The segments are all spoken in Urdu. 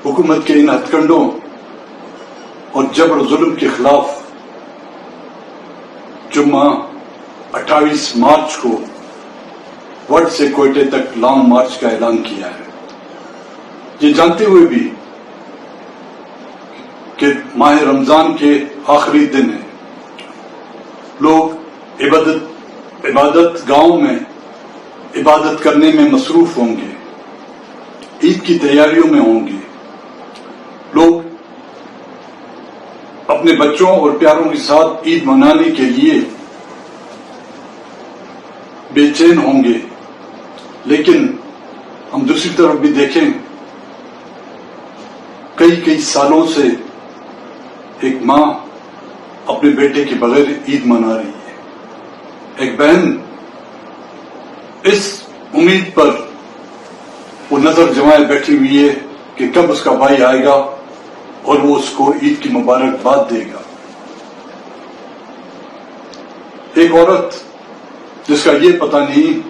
حکومت کے ان ہتھ کنڈوں اور جبر ظلم کے خلاف جمعہ 28 مارچ کو وڈ سے کوئٹے تک لانگ مارچ کا اعلان کیا ہے، یہ جانتے ہوئے بھی کہ ماہ رمضان کے آخری دن ہے، لوگ عبادت گاؤں میں عبادت کرنے میں مصروف ہوں گے، عید کی تیاریوں میں ہوں گے، لوگ اپنے بچوں اور پیاروں کے ساتھ عید منانے کے لیے بے چین ہوں گے، لیکن ہم دوسری طرف بھی دیکھیں، کئی سالوں سے ایک ماں اپنے بیٹے کے بغیر عید منا رہی ہے، ایک بہن اس امید پر وہ نظر جمائے بیٹھی ہوئی ہے کہ کب اس کا بھائی آئے گا اور وہ اس کو عید کی مبارکباد دے گا۔ ایک عورت جس کا یہ پتہ نہیں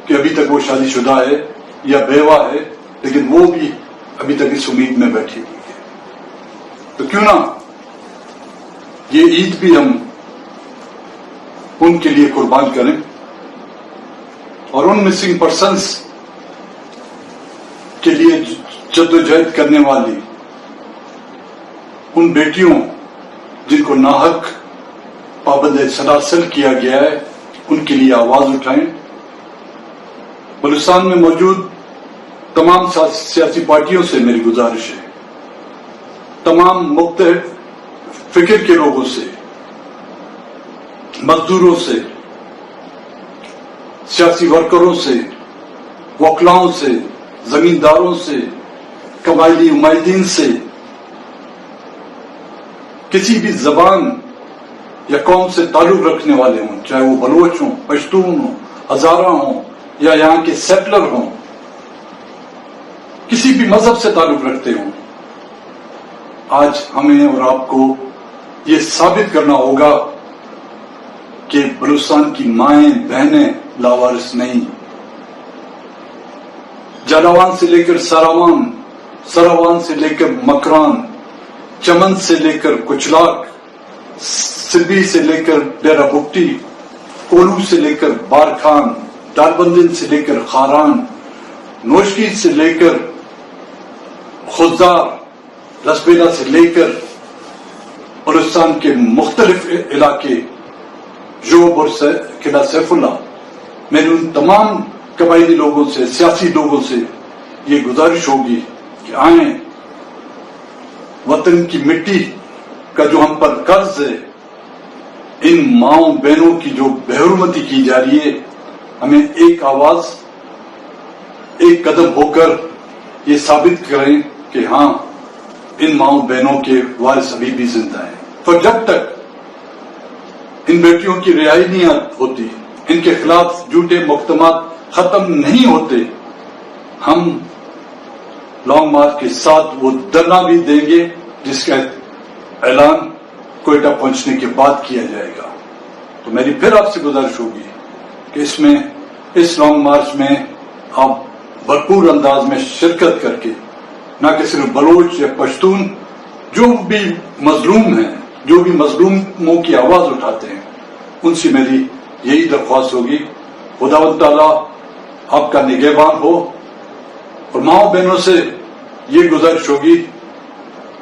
کہ ابھی تک وہ شادی شدہ ہے یا بیوہ ہے، لیکن وہ بھی ابھی تک اس امید میں بیٹھی ہوئی ہے، تو کیوں نہ یہ عید بھی ہم ان کے لیے قربان کریں اور ان مسنگ پرسنس کے لیے جدوجہد کرنے والی ان بیٹیوں جن کو ناحق پابند سلاسل کیا گیا ہے ان کے لیے آواز اٹھائیں۔ بلوچستان میں موجود تمام سیاسی پارٹیوں سے میری گزارش ہے، تمام مختلف فکر کے لوگوں سے، مزدوروں سے، سیاسی ورکروں سے، وکلاؤں سے، زمینداروں سے، قبائلی عمائدین سے، کسی بھی زبان یا قوم سے تعلق رکھنے والے ہوں، چاہے وہ بلوچ ہوں، پشتون ہوں، ہزارہ ہوں یا یہاں کے سیٹلر ہوں، کسی بھی مذہب سے تعلق رکھتے ہوں، آج ہمیں اور آپ کو یہ ثابت کرنا ہوگا کہ بلوچستان کی مائیں بہنیں لاوارث نہیں۔ جالاوان سے لے کر ساراوان، سراوان سے لے کر مکران، چمن سے لے کر کچلاک، سبی سے لے کر ڈیرہ بگٹی، کولو سے لے کر بارکھان، ڈالبندن سے لے کر خاران، نوشکی سے لے کر خزدار، رسبیلا سے لے کر بلوچستان کے مختلف علاقے، جوب اور قلعہ سیف اللہ، میری ان تمام قبائلی لوگوں سے، سیاسی لوگوں سے یہ گزارش ہوگی کہ آئیں، وطن کی مٹی کا جو ہم پر قرض ہے، ان ماؤں بہنوں کی جو بےحرمتی کی جا رہی ہے، ہمیں ایک آواز، ایک قدم ہو کر یہ ثابت کریں کہ ہاں ان ماؤں بہنوں کے وارث ابھی بھی زندہ ہیں۔ تو جب تک ان بیٹیوں کی رہائی نہیں ہوتی، ان کے خلاف جھوٹے مقدمات ختم نہیں ہوتے، ہم لانگ مارچ کے ساتھ وہ دھرنا بھی دیں گے جس کا اعلان کوئٹہ پہنچنے کے بعد کیا جائے گا۔ تو میری پھر آپ سے گزارش ہوگی کہ اس لانگ مارچ میں آپ بھرپور انداز میں شرکت کر کے نہ کہ صرف بلوچ یا پشتون، جو بھی مظلوم ہیں، جو بھی مظلوموں کی آواز اٹھاتے ہیں، ان سے میری یہی درخواست ہوگی، خداوند تعالیٰ آپ کا نگہبان ہو، اور ماؤں بہنوں سے یہ گزارش ہوگی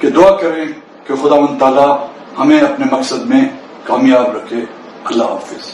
کہ دعا کریں کہ خداوند تعالیٰ ہمیں اپنے مقصد میں کامیاب رکھے۔ اللہ حافظ۔